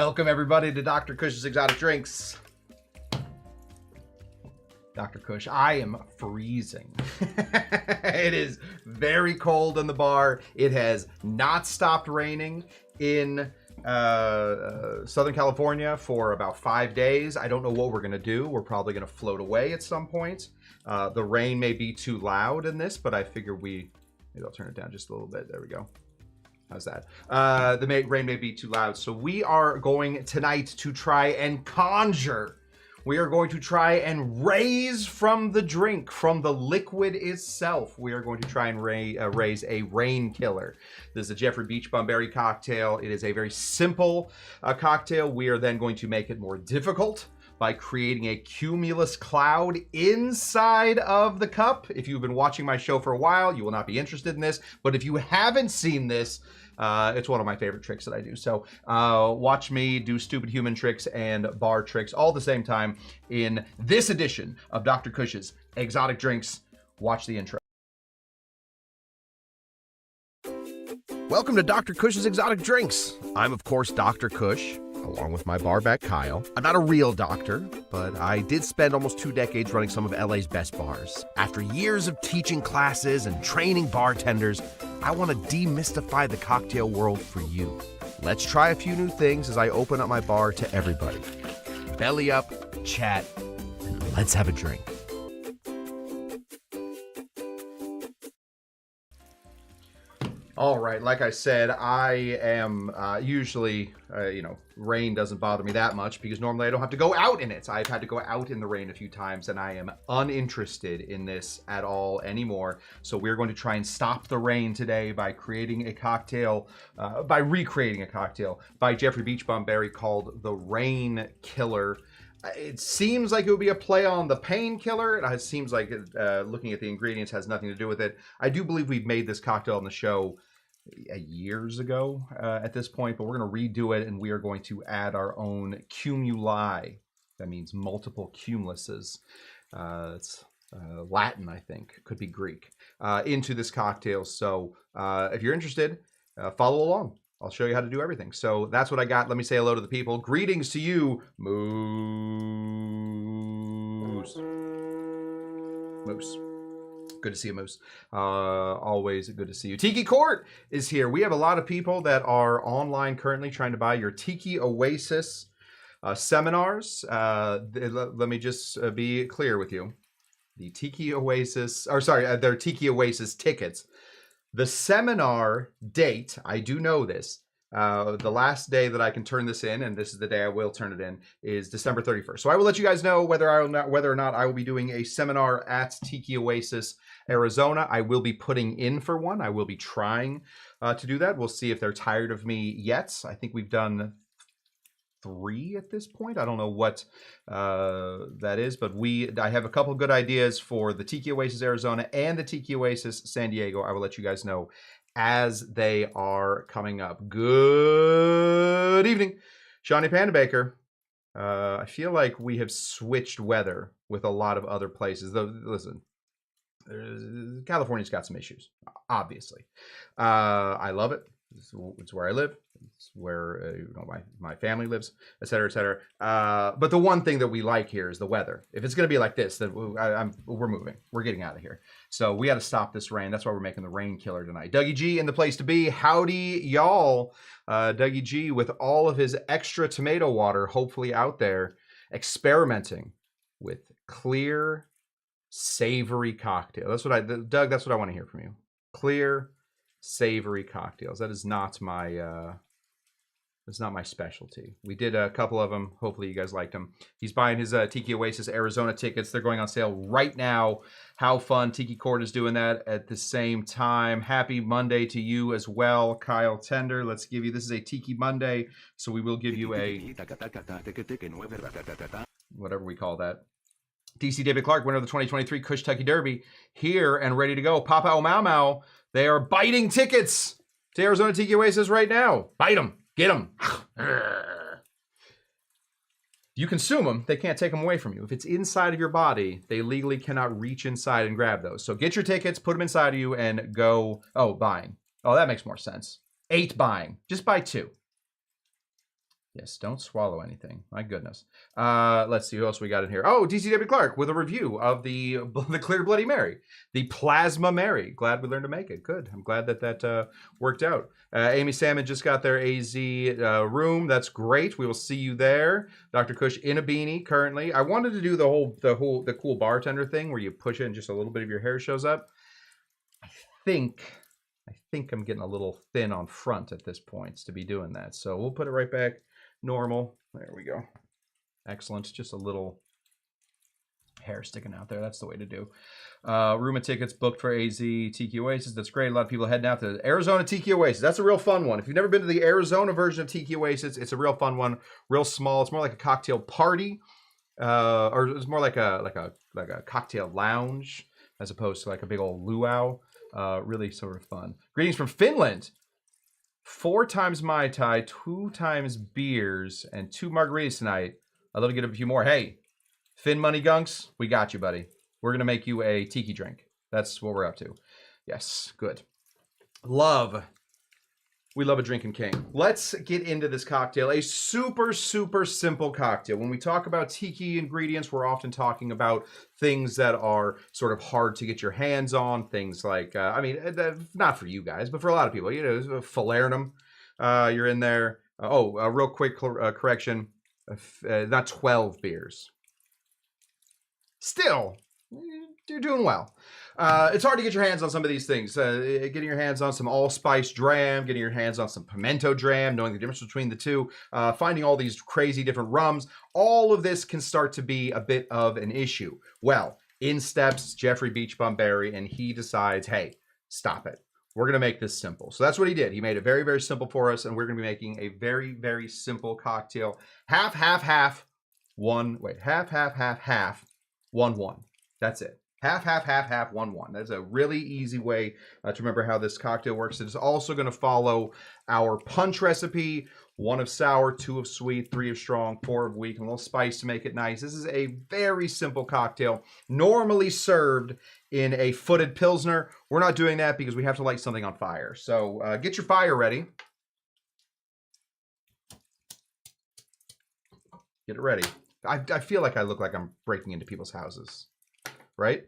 Welcome everybody to Dr. Cush's Exotic Drinks. Dr. Cush, I am freezing. It is very cold in the bar. It has not stopped raining in Southern California for about 5 days. I don't know what we're gonna do. We're probably gonna float away at some point. The rain may be too loud in this, but I figure maybe I'll turn it down just a little bit. There we go. How's that? The rain may be too loud. So we are going tonight to try and conjure. We are going to try and raise from the drink, from the liquid itself. We are going to try and raise a rain killer. This is a Jeffrey Beachbum berry cocktail. It is a very simple cocktail. We are then going to make it more difficult by creating a cumulus cloud inside of the cup. If you've been watching my show for a while, you will not be interested in this. But if you haven't seen this, it's one of my favorite tricks that I do. So watch me do stupid human tricks and bar tricks all at the same time in this edition of Dr. Cush's Exotic Drinks. Watch the intro. Welcome to Dr. Cush's Exotic Drinks. I'm, of course, Dr. Cush, along with my barback Kyle. I'm not a real doctor, but I did spend almost 2 decades running some of LA's best bars. After years of teaching classes and training bartenders, I want to demystify the cocktail world for you. Let's try a few new things as I open up my bar to everybody. Belly up, chat, and let's have a drink. All right, like I said, I am usually, rain doesn't bother me that much because normally I don't have to go out in it. I've had to go out in the rain a few times and I am uninterested in this at all anymore. So we're going to try and stop the rain today by creating a cocktail, by recreating a cocktail by Jeffrey Beachbum berry called the Rain Killer. It seems like it would be a play on the painkiller. It seems like looking at the ingredients has nothing to do with it. I do believe we've made this cocktail on the show years ago at this point, but we're going to redo it and we are going to add our own cumuli. That means multiple cumuluses. It's Latin, I think. Could be Greek. Into this cocktail. So if you're interested, follow along. I'll show you how to do everything. So that's what I got. Let me say hello to the people. Greetings to you, Moose. Moose. Good to see you, Moose. Always good to see you. Tiki Court is here. We have a lot of people that are online currently trying to buy your Tiki Oasis seminars. Let me just be clear with you. The Tiki Oasis, their Tiki Oasis tickets. The seminar date, I do know this, the last day that I can turn this in, and this is the day I will turn it in, is December 31st. So I will let you guys know whether or not I will be doing a seminar at Tiki Oasis, Arizona. I will be putting in for one. I will be trying to do that. We'll see if they're tired of me yet. I think we've done 3 at this point. I don't know what that is, but I have a couple good ideas for the Tiki Oasis Arizona and the Tiki Oasis San Diego. I will let you guys know as they are coming up. Good evening, Shawnee Panda Baker. I feel like we have switched weather with a lot of other places. Though, listen, California's got some issues, obviously. I love it. It's where I live. It's where my family lives, et cetera, et cetera. But the one thing that we like here is the weather. If it's going to be like this, then we're moving. We're getting out of here. So we got to stop this rain. That's why we're making the rain killer tonight. Dougie G in the place to be. Howdy, y'all. Dougie G with all of his extra tomato water, hopefully out there, experimenting with clear, savory cocktail. Doug, that's what I want to hear from you. Clear, savory cocktails. That is not my specialty. We did a couple of them. Hopefully you guys liked them. He's buying his Tiki Oasis Arizona tickets. They're going on sale right now. How fun. Tiki Court is doing that at the same time. Happy Monday to you as well, Kyle Tender. Let's give you, this is a Tiki Monday, so we will give you a, whatever we call that. DC David Clark, winner of the 2023 Cush Tucky Derby, here and ready to go. Papa Mau. They are biting tickets to Arizona Tiki Oasis right now. Bite them. Get them. You consume them, they can't take them away from you. If it's inside of your body, they legally cannot reach inside and grab those. So get your tickets, put them inside of you, and go. Oh, buying. Oh, that makes more sense. 8 buying. Just buy 2. Yes, don't swallow anything. My goodness. Let's see who else we got in here. Oh, DCW Clark with a review of the Clear Bloody Mary, the Plasma Mary. Glad we learned to make it. Good. I'm glad that worked out. Amy Salmon just got their AZ room. That's great. We will see you there. Dr. Cush in a beanie currently. I wanted to do the cool bartender thing where you push it and just a little bit of your hair shows up. I think I'm getting a little thin on front at this point to be doing that. So we'll put it right back normal. There we go. Excellent. Just a little hair sticking out there. That's the way to do. Room and tickets booked for AZ Tiki Oasis. That's great. A lot of people heading out to Arizona Tiki Oasis. That's a real fun one. If you've never been to the Arizona version of Tiki Oasis, it's a real fun one. Real small. It's more like a cocktail party, or it's more like a cocktail lounge as opposed to like a big old luau. Really sort of fun. Greetings from Finland. 4 times Mai Tai, 2 times beers, and 2 margaritas tonight. I'd love to get a few more. Hey, Finn Money Gunks, we got you, buddy. We're going to make you a tiki drink. That's what we're up to. Yes, good. We love a drinking king. Let's get into this cocktail. A super, super simple cocktail. When we talk about tiki ingredients, we're often talking about things that are sort of hard to get your hands on. Things like, not for you guys, but for a lot of people. You know, Falernum, you're in there. Real quick correction. Not 12 beers. Still, you're doing well. It's hard to get your hands on some of these things. Getting your hands on some allspice dram, getting your hands on some pimento dram, knowing the difference between the two, finding all these crazy different rums, all of this can start to be a bit of an issue. Well, in steps Jeffrey Beachbum Berry, and he decides, hey, stop it. We're going to make this simple. So that's what he did. He made it very, very simple for us, and we're going to be making a very, very simple cocktail. Half, 1, 1. That's it. Half, 1, 1. That's a really easy way to remember how this cocktail works. It is also going to follow our punch recipe. 1 of sour, 2 of sweet, 3 of strong, 4 of weak, and a little spice to make it nice. This is a very simple cocktail, normally served in a footed Pilsner. We're not doing that because we have to light something on fire. So get your fire ready. Get it ready. I feel like I look like I'm breaking into people's houses, right?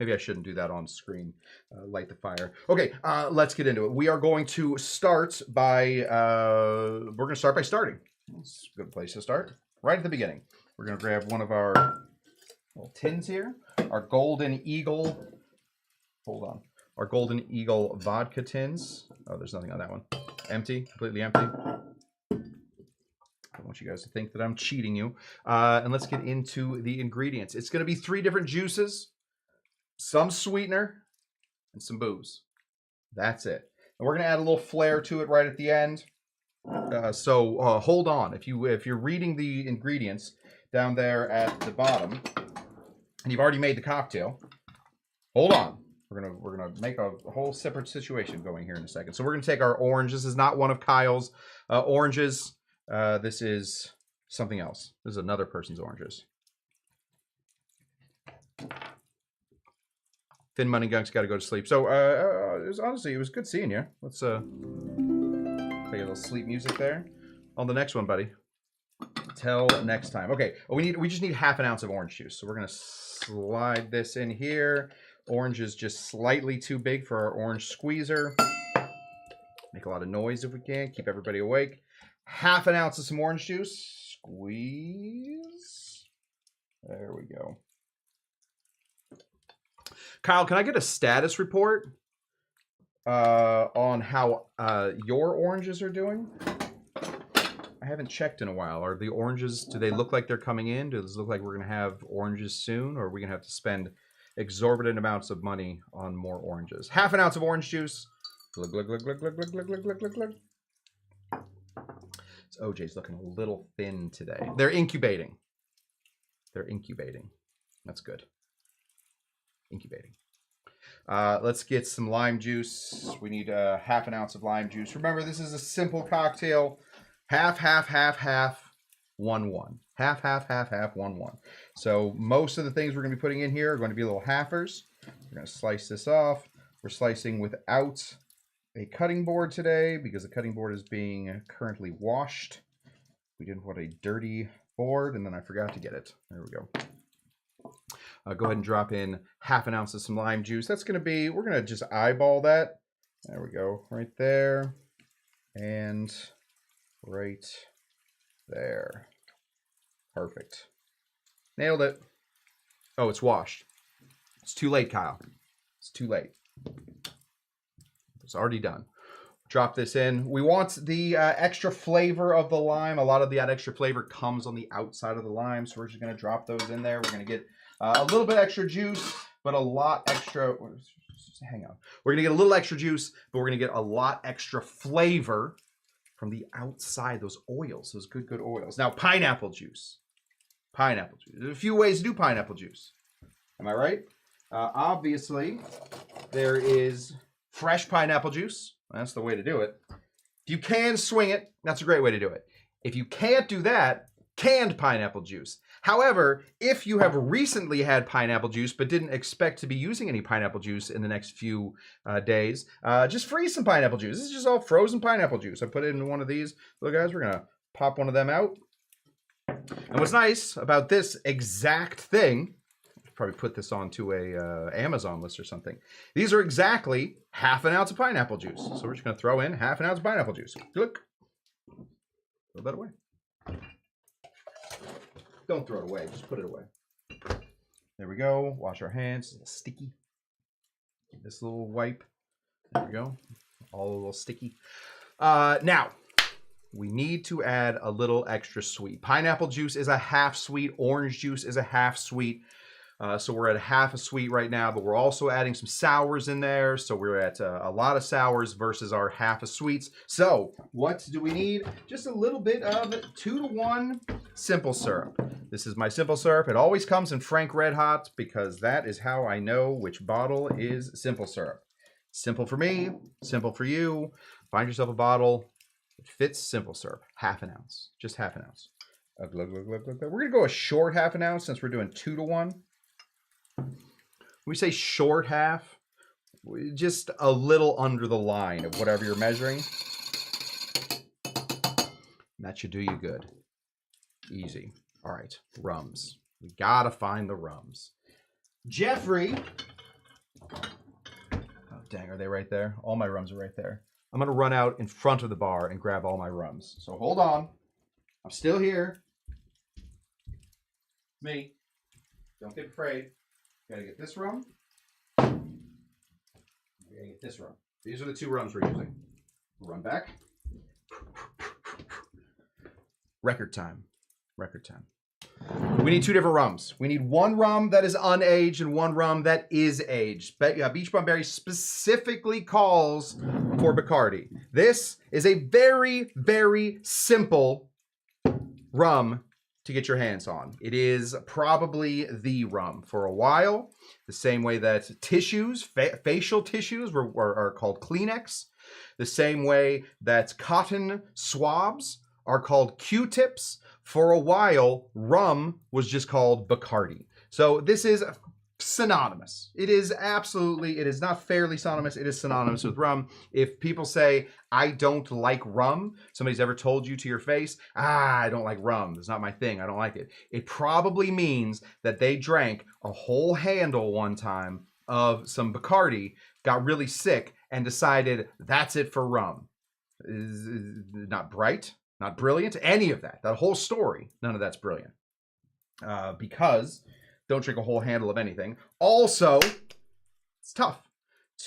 Maybe I shouldn't do that on screen. Light the fire. Okay, let's get into it. We are going to start by, starting. That's a good place to start. Right at the beginning. We're going to grab one of our little tins here. Our Golden Eagle. Hold on. Our Golden Eagle vodka tins. Oh, there's nothing on that one. Empty. Completely empty. I want you guys to think that I'm cheating you. And let's get into the ingredients. It's going to be 3 different juices, some sweetener, and some booze. That's it. And we're going to add a little flair to it right at the end. So hold on. If you're reading the ingredients down there at the bottom, and you've already made the cocktail, hold on. We're gonna make a whole separate situation going here in a second. So we're gonna take our orange. This is not one of Kyle's oranges. This is something else. This is another person's oranges. Thin Money Gunk's got to go to sleep. So it was good seeing you. Let's play a little sleep music there. On the next one, buddy. Till next time. Okay, we just need half an ounce of orange juice. So we're gonna slide this in here. Orange is just slightly too big for our orange squeezer. Make a lot of noise if we can. Keep everybody awake. Half an ounce of some orange juice. Squeeze. There we go. Kyle, can I get a status report on how your oranges are doing? I haven't checked in a while. Are the oranges, do they look like they're coming in? Does it look like we're going to have oranges soon? Or are we going to have to spend exorbitant amounts of money on more oranges? Half an ounce of orange juice. Glug, glug, glug, glug, glug, glug, glug, glug, glug, glug, glug. This OJ's looking a little thin today. They're incubating. That's good. Incubating. Let's get some lime juice. We need half an ounce of lime juice. Remember, this is a simple cocktail. Half, 1, 1. Half, 1, 1. So most of the things we're going to be putting in here are going to be little halfers. We're going to slice this off. We're slicing without a cutting board today because the cutting board is being currently washed. We didn't want a dirty board, and then I forgot to get it. There we go. Go ahead and drop in half an ounce of some lime juice. That's going to be, we're going to just eyeball that. There we go, right there. And right there. Perfect. Nailed it. Oh, it's washed. It's too late, Kyle. It's too late. It's already done. Drop this in. We want the extra flavor of the lime. A lot of that extra flavor comes on the outside of the lime, so we're just going to drop those in there. We're going to get a little bit extra juice, but a lot extra. Hang on. We're going to get a little extra juice, but we're going to get a lot extra flavor from the outside, those oils, those good oils. Now, pineapple juice. Pineapple juice. There's a few ways to do pineapple juice. Am I right? Obviously, there is fresh pineapple juice. That's the way to do it. If you can swing it, that's a great way to do it. If you can't do that, canned pineapple juice. However, if you have recently had pineapple juice but didn't expect to be using any pineapple juice in the next few days, just freeze some pineapple juice. This is just all frozen pineapple juice. I put it in one of these. Look, guys, we're going to pop one of them out. And what's nice about this exact thing, probably put this onto a Amazon list or something. These are exactly half an ounce of pineapple juice. So we're just going to throw in half an ounce of pineapple juice. Look. Throw that away. Don't throw it away. Just put it away. There we go. Wash our hands. It's a little sticky. This little wipe. There we go. All a little sticky. Now, we need to add a little extra sweet. Pineapple juice is a half sweet. Orange juice is a half sweet. So we're at half a sweet right now, but we're also adding some sours in there. So we're at a lot of sours versus our half a sweets. So what do we need? Just a little bit of 2-to-1 simple syrup. This is my simple syrup. It always comes in Frank Red Hot because that is how I know which bottle is simple syrup. Simple for me, simple for you. Find yourself a bottle. It fits simple syrup. Half an ounce. Just half an ounce. We're going to go a short half an ounce since we're doing 2-to-1. When we say short half, just a little under the line of whatever you're measuring. That should do you good. Easy. All right, rums. We gotta find the rums. Jeffrey. Oh, dang, are they right there? All my rums are right there. I'm gonna run out in front of the bar and grab all my rums. So hold on. I'm still here. Me. Don't get afraid. Gotta get this rum. Gotta get this rum. These are the 2 rums we're using. Run back. Record time. Record time. We need 2 different rums. We need 1 rum that is unaged and 1 rum that is aged. Beachbum Berry specifically calls for Bacardi. This is a very, very simple rum to get your hands on. It is probably the rum for a while, the same way that tissues, facial tissues are called Kleenex, the same way that cotton swabs are called Q-tips. For a while, rum was just called Bacardi. So this is synonymous. It is absolutely, it is not fairly synonymous, it is synonymous with rum. If people say, I don't like rum, somebody's ever told you to your face, I don't like rum, it's not my thing, I don't like it. It probably means that they drank a whole handle one time of some Bacardi, got really sick, and decided that's it for rum. Is not bright, not brilliant, any of that. That whole story, none of that's brilliant. Because don't drink a whole handle of anything. Also, it's tough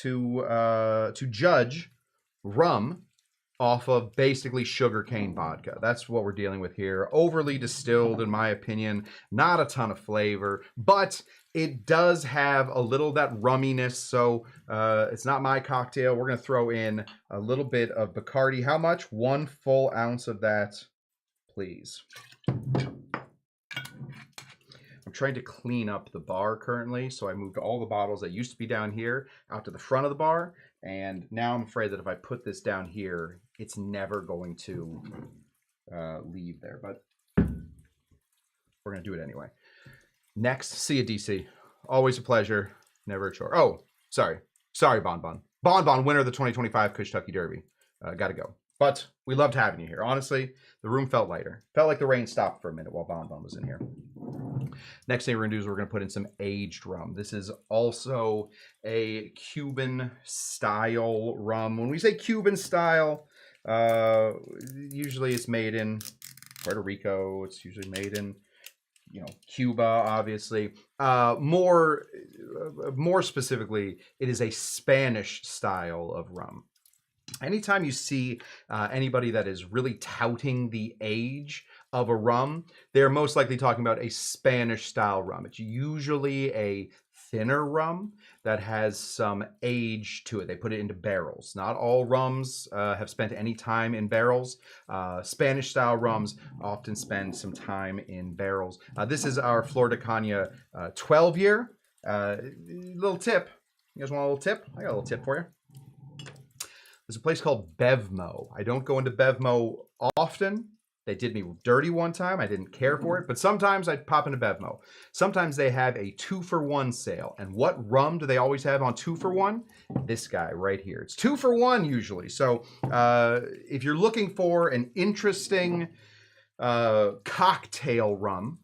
to judge rum off of basically sugarcane vodka. That's what we're dealing with here. Overly distilled, in my opinion. Not a ton of flavor, but it does have a little of that rumminess. So it's not my cocktail. We're going to throw in a little bit of Bacardi. How much? 1 full ounce of that, please. I'm trying to clean up the bar currently, so I moved all the bottles that used to be down here out to the front of the bar, and now I'm afraid that if I put this down here, it's never going to leave there, but we're going to do it anyway. Next, see you, DC. Always a pleasure, never a chore. Oh, sorry, Bon Bon. Bon Bon, winner of the 2025 Cush Derby. Gotta go. But we loved having you here. Honestly, the room felt lighter. Felt like the rain stopped for a minute while Bon Bon was in here. Next thing we're going to do is we're going to put in some aged rum. This is also a Cuban style rum. When we say Cuban style, usually it's made in Puerto Rico. It's usually made in, you know, Cuba, obviously. More specifically, it is a Spanish style of rum. Anytime you see anybody that is really touting the age of a rum, they're most likely talking about a Spanish style rum. It's usually a thinner rum that has some age to it. They put it into barrels. Not all rums have spent any time in barrels. Spanish style rums often spend some time in barrels. This is our Flor de Caña 12 year. Little tip. You guys want a little tip? I got a little tip for you. There's a place called Bevmo. I don't go into Bevmo often. They did me dirty one time. I didn't care for it, but sometimes I'd pop into Bevmo. Sometimes they have a 2-for-1 sale. And what rum do they always have on 2-for-1? This guy right here. It's 2-for-1 usually. So if you're looking for an interesting cocktail rum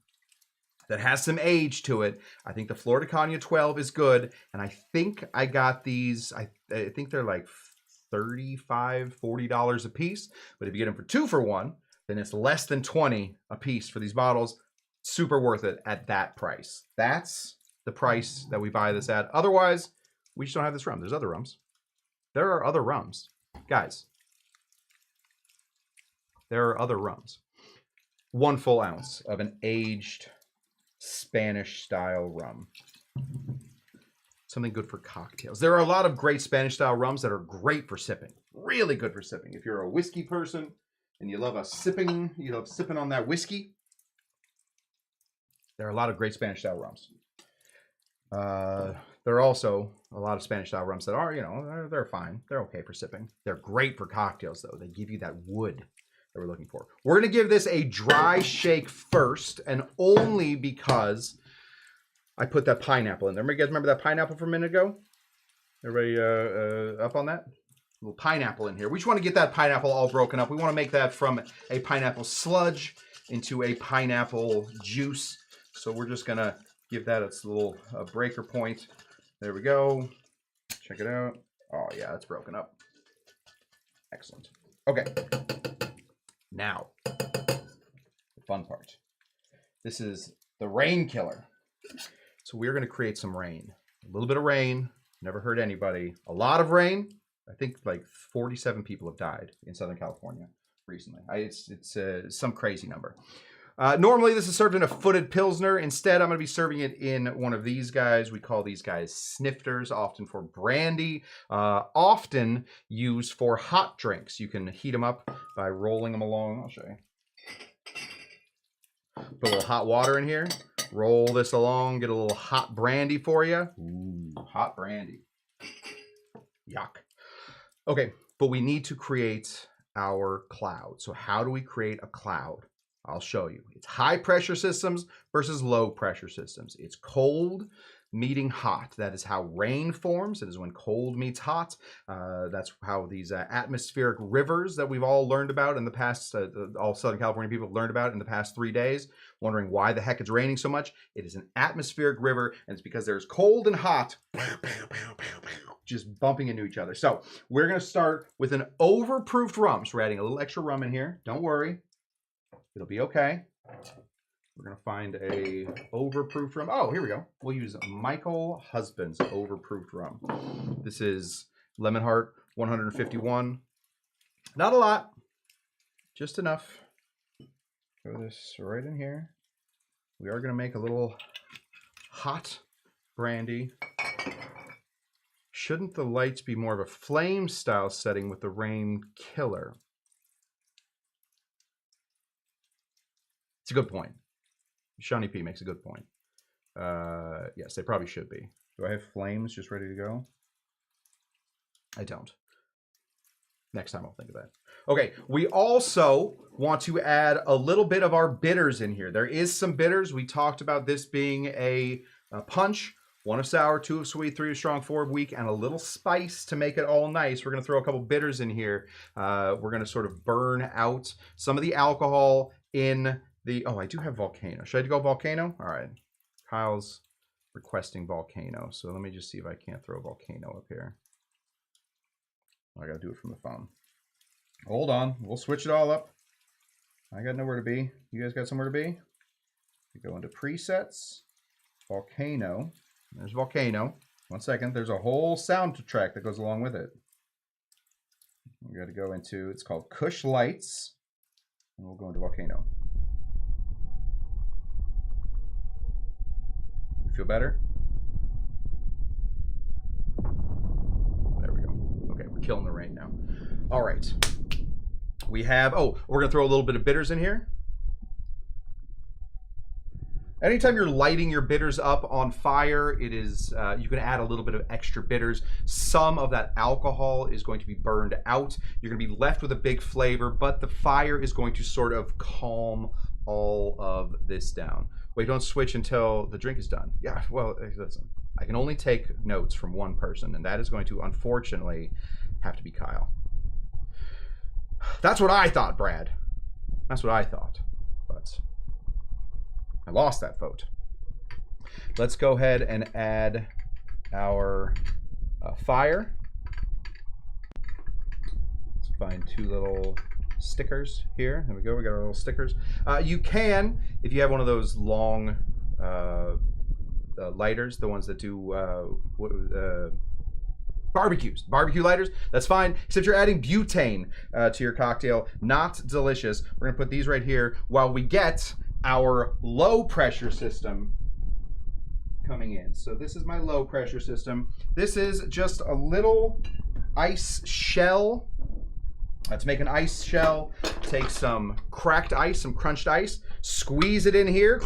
that has some age to it, I think the Flor de Caña 12 is good. And I think I got these, I think they're like $35, $40 a piece. But if you get them for 2-for-1, then it's less than 20 a piece for these bottles. Super worth it at that price. That's the price that we buy this at. Otherwise, we just don't have this rum. There's other rums. There are other rums. Guys, there are other rums. 1 full ounce of an aged Spanish style rum. Something good for cocktails. There are a lot of great Spanish style rums that are great for sipping. Really good for sipping. If you're a whiskey person and you love sipping on that whiskey, there are a lot of great Spanish style rums. There are also a lot of Spanish style rums that are, you know, they're fine. They're okay for sipping. They're great for cocktails though. They give you that wood that we're looking for. We're going to give this a dry shake first, and only because I put that pineapple in there. You guys remember that pineapple from a minute ago? Everybody up on that? A little pineapple in here. We just want to get that pineapple all broken up. We want to make that from a pineapple sludge into a pineapple juice. So we're just going to give that its little breaker point. There we go. Check it out. Oh, yeah, it's broken up. Excellent. Okay. Now, the fun part. This is the rain killer. So we're going to create some rain. A little bit of rain. Never hurt anybody. A lot of rain. I think like 47 people have died in Southern California recently. It's some crazy number. Normally this is served in a footed Pilsner. Instead, I'm going to be serving it in one of these guys. We call these guys snifters, often for brandy, often used for hot drinks. You can heat them up by rolling them along. I'll show you. Put a little hot water in here. Roll this along. Get a little hot brandy for you. Ooh, hot brandy. Yuck. Okay, but we need to create our cloud. So how do we create a cloud? I'll show you. It's high pressure systems versus low pressure systems. It's cold meeting hot. That is how rain forms. It is when cold meets hot. That's how these atmospheric rivers that we've all learned about in the past, all Southern California people have learned about in the past 3 days, wondering why the heck it's raining so much. It is an atmospheric river, and it's because there's cold and hot just bumping into each other. So we're going to start with an overproofed rum. So we're adding a little extra rum in here. Don't worry. It'll be okay. We're going to find a overproofed rum. Oh, here we go. We'll use Michael Husband's overproofed rum. This is Lemon Heart 151. Not a lot. Just enough. Throw this right in here. We are going to make a little hot brandy. Shouldn't the lights be more of a flame style setting with the rain killer? It's a good point. Shawnee P makes a good point. Yes, they probably should be. Do I have flames just ready to go? I don't. Next time I'll think of that. Okay, we also want to add a little bit of our bitters in here. There is some bitters. We talked about this being a punch. 1 of sour, 2 of sweet, 3 of strong, 4 of weak, and a little spice to make it all nice. We're going to throw a couple bitters in here. We're going to sort of burn out some of the alcohol in the... Oh, I do have volcano. Should I go volcano? All right. Kyle's requesting volcano. So let me just see if I can't throw volcano up here. I got to do it from the phone. Hold on. We'll switch it all up. I got nowhere to be. You guys got somewhere to be? We go into presets, volcano. There's volcano. 1 second. There's a whole soundtrack that goes along with it. We got to go into, it's called Cush Lights, and we'll go into volcano. You feel better? There we go. Okay, we're killing the rain now. All right. We have, oh, we're going to throw a little bit of bitters in here. Anytime you're lighting your bitters up on fire, it is you can add a little bit of extra bitters. Some of that alcohol is going to be burned out. You're going to be left with a big flavor, but the fire is going to sort of calm all of this down. Wait, don't switch until the drink is done. Yeah, well, listen, I can only take notes from one person, and that is going to, unfortunately, have to be Kyle. That's what I thought, Brad. That's what I thought, but... I lost that vote. Let's go ahead and add our fire. Let's find 2 little stickers here. There we go. We got our little stickers. You can, if you have one of those long lighters, the ones that do barbecue lighters, that's fine, except you're adding butane to your cocktail. Not delicious. We're gonna put these right here while we get our low pressure system coming in. So this is my low pressure system. This is just a little ice shell. To make an ice shell, take some cracked ice, some crunched ice, squeeze it in here,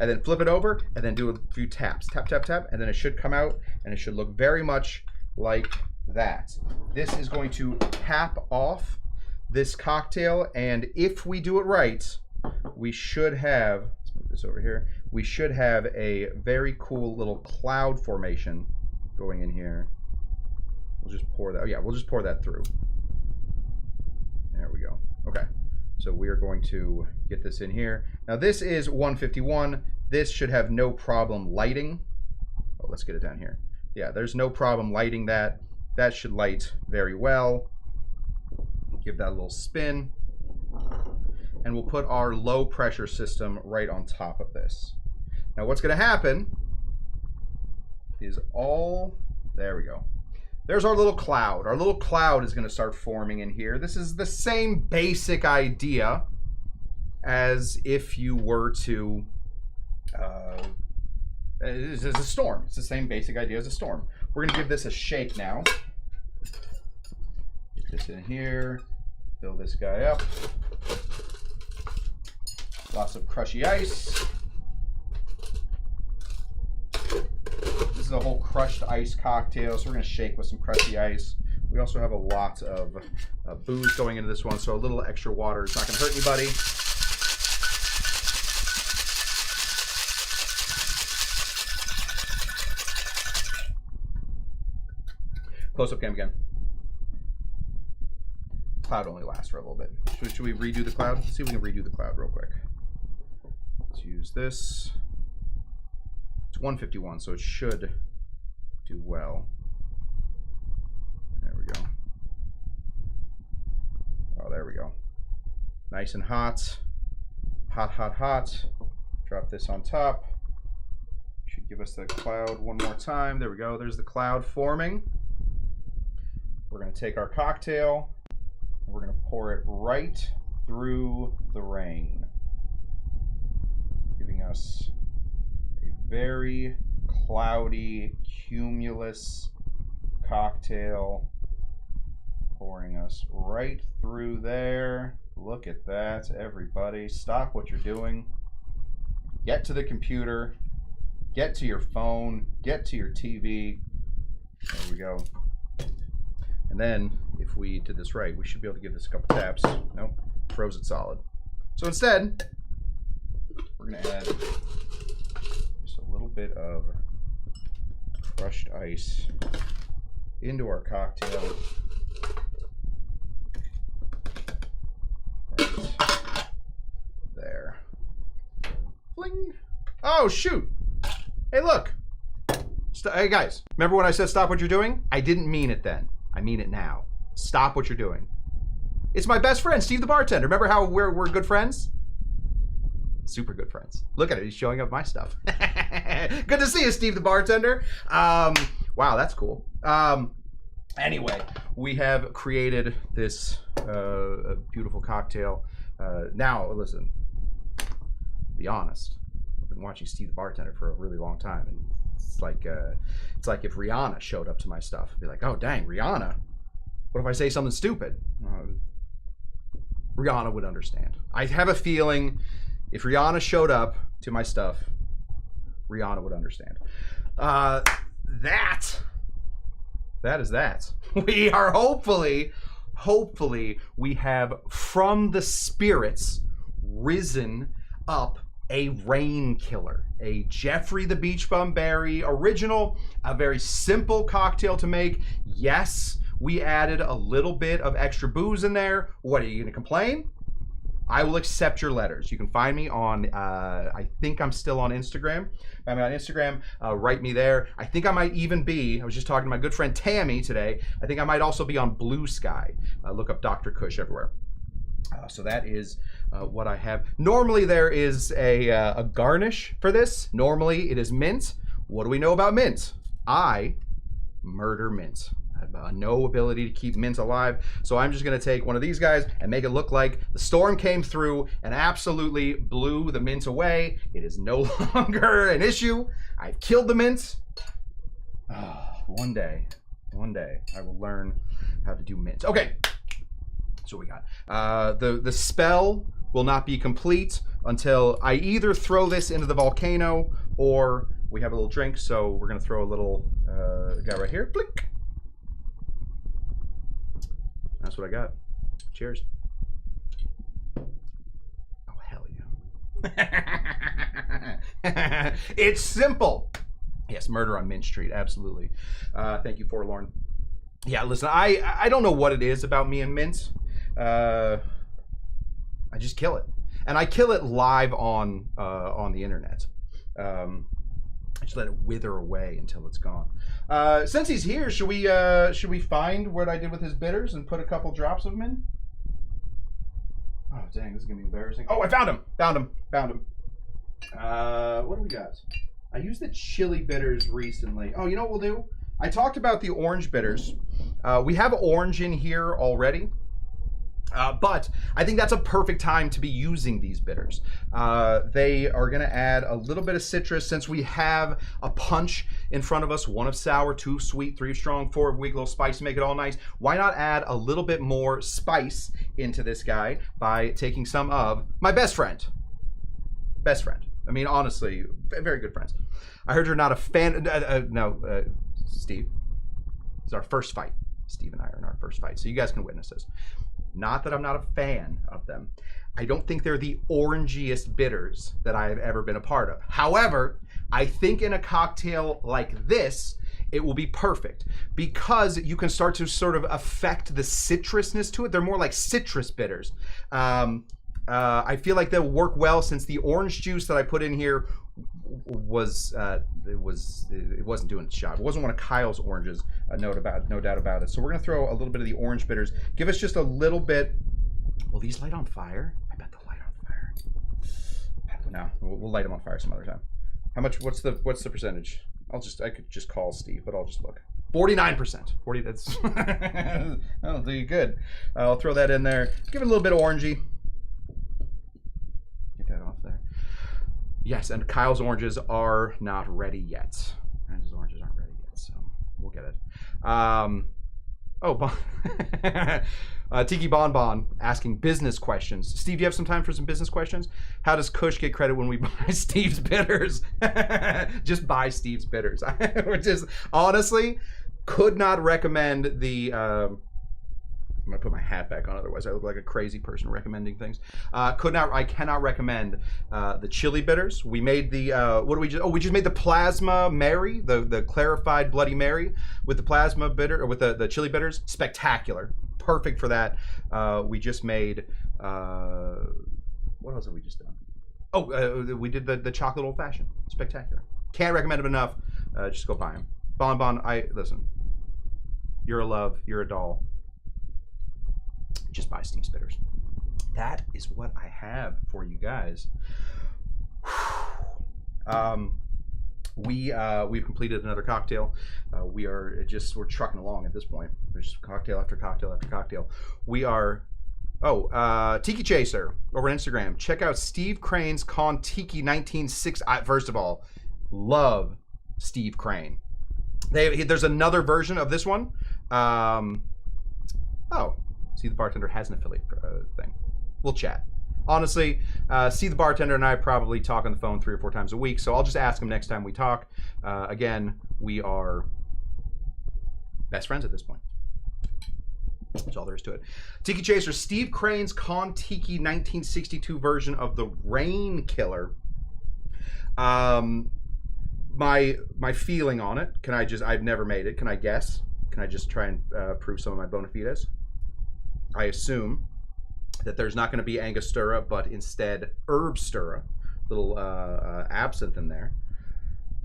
and then flip it over, and then do a few taps. Tap, tap, tap, and then it should come out, and it should look very much like that. This is going to cap off this cocktail, and if we do it right, we should have, let's move this over here, we should have a very cool little cloud formation going in here. We'll just pour that, oh yeah, we'll just pour that through. There we go. Okay, so we are going to get this in here. Now this is 151. This should have no problem lighting. Oh, let's get it down here. Yeah, there's no problem lighting that. That should light very well. Give that a little spin. And we'll put our low pressure system right on top of this. Now what's gonna happen is there we go. There's our little cloud. Our little cloud is gonna start forming in here. This is the same basic idea as if you were to, it's a storm. It's the same basic idea as a storm. We're gonna give this a shake now. Get this in here, fill this guy up. Lots of crushy ice. This is a whole crushed ice cocktail, so we're gonna shake with some crushy ice. We also have a lot of booze going into this one, so a little extra water is not gonna hurt anybody. Close up cam again. Cloud only lasts for a little bit. Should we redo the cloud? Let's see if we can redo the cloud real quick. Let's use this. It's 151, so it should do well. There we go. Oh, there we go. Nice and hot. Hot, hot, hot. Drop this on top. Should give us the cloud one more time. There we go. There's the cloud forming. We're going to take our cocktail. We're going to pour it right through the rain, giving us a very cloudy, cumulus cocktail, pouring us right through there. Look at that, everybody. Stop what you're doing. Get to the computer, get to your phone, get to your TV. There we go. And then, if we did this right, we should be able to give this a couple taps. Nope, froze it solid. So instead, we're gonna add just a little bit of crushed ice into our cocktail. Right there. Fling. Oh, shoot. Hey, look. Hey, guys. Remember when I said stop what you're doing? I didn't mean it then. I mean it now. Stop what you're doing. It's my best friend, Steve the bartender. Remember how we're good friends? Super good friends. Look at it. He's showing up my stuff. Good to see you, Steve the bartender. Wow, that's cool. Anyway, we have created this beautiful cocktail. Now, listen, be honest. I've been watching Steve the bartender for a really long time, and it's like if Rihanna showed up to my stuff, I'd be like, oh dang, Rihanna. What if I say something stupid? Rihanna would understand. I have a feeling if Rihanna showed up to my stuff, Rihanna would understand. That is that. We are hopefully we have from the spirits risen up a rain killer, a Jeffrey the Beachbum Berry original, a very simple cocktail to make. Yes, we added a little bit of extra booze in there. What, are you gonna complain? I will accept your letters. You can find me on, I think I'm still on Instagram. I'm on Instagram, write me there. I think I might even be, I was just talking to my good friend Tammy today. I think I might also be on Blue Sky. Look up Dr. Cush everywhere. So that is what I have. Normally there is a garnish for this. Normally it is mint. What do we know about mint? I murder mint. I have no ability to keep mint alive, so I'm just gonna take one of these guys and make it look like the storm came through and absolutely blew the mint away. It is no longer an issue. I've killed the mint. One day I will learn how to do mint. Okay, so we got the spell will not be complete until I either throw this into the volcano or we have a little drink. So we're gonna throw a little guy right here. Blink. That's what I got. Cheers. Oh, hell yeah. It's simple. Yes, murder on Mint Street, absolutely. Thank you, Forlorn. Yeah, listen, I don't know what it is about me and mint. I just kill it. And I kill it live on the internet. I just let it wither away until it's gone. Since he's here, should we find what I did with his bitters and put a couple drops of them in? Oh dang, this is gonna be embarrassing. Oh, I found him! Found him! What do we got? I used the chili bitters recently. Oh, you know what we'll do? I talked about the orange bitters. We have orange in here already. But I think that's a perfect time to be using these bitters. They are going to add a little bit of citrus since we have a punch in front of us. 1 of sour, 2 sweet, 3 strong, 4 weak, little spice to make it all nice. Why not add a little bit more spice into this guy by taking some of my best friend. Best friend. I mean, honestly, very good friends. I heard you're not a fan. No, Steve. It's our first fight. Steve and I are in our first fight, so you guys can witness this. Not that I'm not a fan of them. I don't think they're the orangiest bitters that I have ever been a part of. However, I think in a cocktail like this, it will be perfect because you can start to sort of affect the citrusness to it. They're more like citrus bitters. I feel like they'll work well since the orange juice that I put in here it wasn't doing its job. It wasn't one of Kyle's oranges, no doubt about it. So we're gonna throw a little bit of the orange bitters. Give us just a little bit. Will these light on fire? I bet they'll light on fire. No, we'll light them on fire some other time. How much? What's the percentage? I could just call Steve, but I'll just look. 49%. 40. That's that'll do you good. I'll throw that in there. Give it a little bit of orangey. Get that off there. Yes, and Kyle's oranges are not ready yet. And his oranges aren't ready yet, so we'll get it. Tiki Bonbon asking business questions. Steve, do you have some time for some business questions? How does Cush get credit when we buy Steve's bitters? Just buy Steve's bitters. Which is honestly, could not recommend the. I'm gonna put my hat back on, otherwise I look like a crazy person recommending things. I cannot recommend the chili bitters. We made the we just made the plasma Mary, the clarified Bloody Mary with the plasma bitter, or with the chili bitters. Spectacular, perfect for that. We just made what else have we just done? We did the chocolate old fashioned. Spectacular. Can't recommend them enough. Just go buy them. Bon, listen. You're a love. You're a doll. Just buy Steve's Bitters. That is what I have for you guys. We've completed another cocktail. We're trucking along at this point. There's just cocktail after cocktail after cocktail. We are. Tiki Chaser over on Instagram. Check out Steve Crane's Con Tiki 1960. First of all, love Steve Crane. There's another version of this one. See, the Bartender has an affiliate thing. We'll chat. Honestly, See the Bartender and I probably talk on the phone 3 or 4 times a week, so I'll just ask him next time we talk. Again, we are best friends at this point. That's all there is to it. Tiki Chaser, Steve Crane's Con Tiki 1962 version of the Rain Killer. My feeling on it, I've never made it. Can I guess? Can I just try and prove some of my bona fides? I assume that there's not going to be Angostura, but instead Herbstura, little absinthe in there.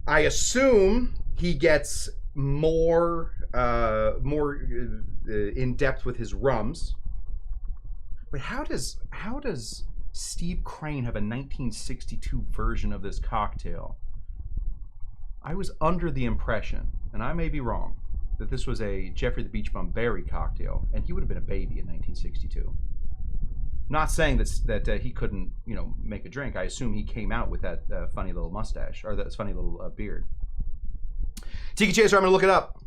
I assume he gets more in depth with his rums. Wait, how does Steve Crane have a 1962 version of this cocktail? I was under the impression, and I may be wrong, that this was a Jeffrey the Beachbum berry cocktail, and he would have been a baby in 1962. Not saying that he couldn't, make a drink. I assume he came out with that funny little mustache, or that funny little beard. Tiki Chaser, I'm gonna look it up.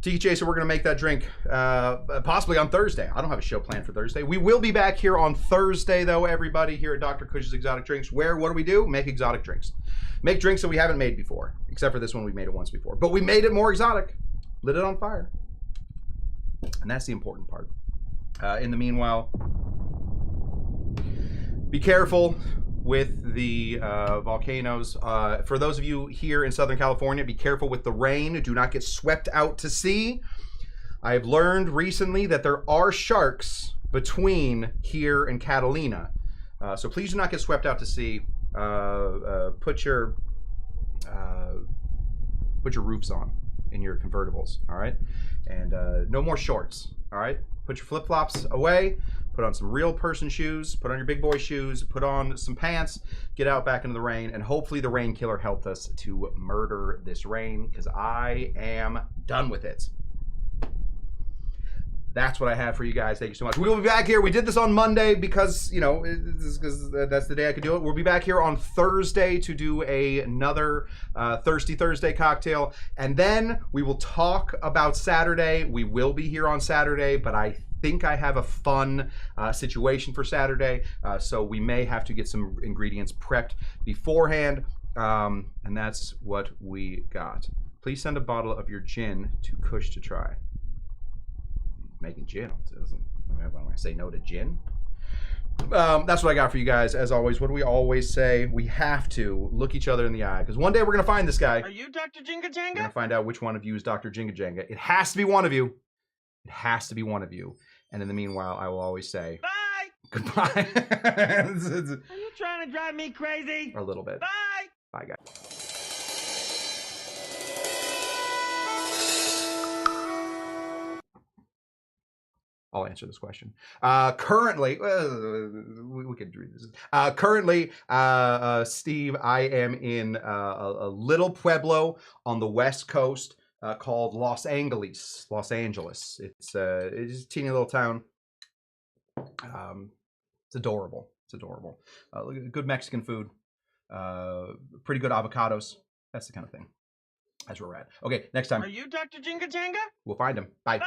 Tiki Chaser, we're gonna make that drink possibly on Thursday. I don't have a show planned for Thursday. We will be back here on Thursday, though, everybody, here at Dr. Cush's Exotic Drinks, where, what do? Make exotic drinks. Make drinks that we haven't made before, except for this one, we made it once before. But we made it more exotic. Lit it on fire. And that's the important part. In the meanwhile, be careful with the volcanoes. For those of you here in Southern California, be careful with the rain. Do not get swept out to sea. I've learned recently that there are sharks between here and Catalina. So please do not get swept out to sea. Put your roofs on in your convertibles, all right? And no more shorts, all right? Put your flip-flops away. Put on some real person shoes, put on your big boy shoes, put on some pants, get out back into the rain, and hopefully the rain killer helped us to murder this rain, because I am done with it. That's what I have for you guys. Thank you so much. We will be back here. We did this on Monday because, because that's the day I could do it. We'll be back here on Thursday to do another Thirsty Thursday cocktail. And then we will talk about Saturday. We will be here on Saturday, but I think I have a fun situation for Saturday. So we may have to get some ingredients prepped beforehand. And that's what we got. Please send a bottle of your gin to Cush to try. Making gin. Why don't I say no to gin? That's what I got for you guys. As always, what do we always say? We have to look each other in the eye, because one day we're going to find this guy. Are you Dr. Jinga Janga? We're going to find out which one of you is Dr. Jinga Janga. It has to be one of you. It has to be one of you. And in the meanwhile, I will always say... Bye! Goodbye. Are you trying to drive me crazy? A little bit. Bye! Bye, guys. I'll answer this question. Currently, we could read this. Currently, Steve, I am in a little pueblo on the West Coast called Los Angeles. It's a teeny little town. It's adorable. Good Mexican food. Pretty good avocados. That's the kind of thing. That's where we're at. Okay, next time. Are you Dr. Jinga Janga? We'll find him. Bye. Bye!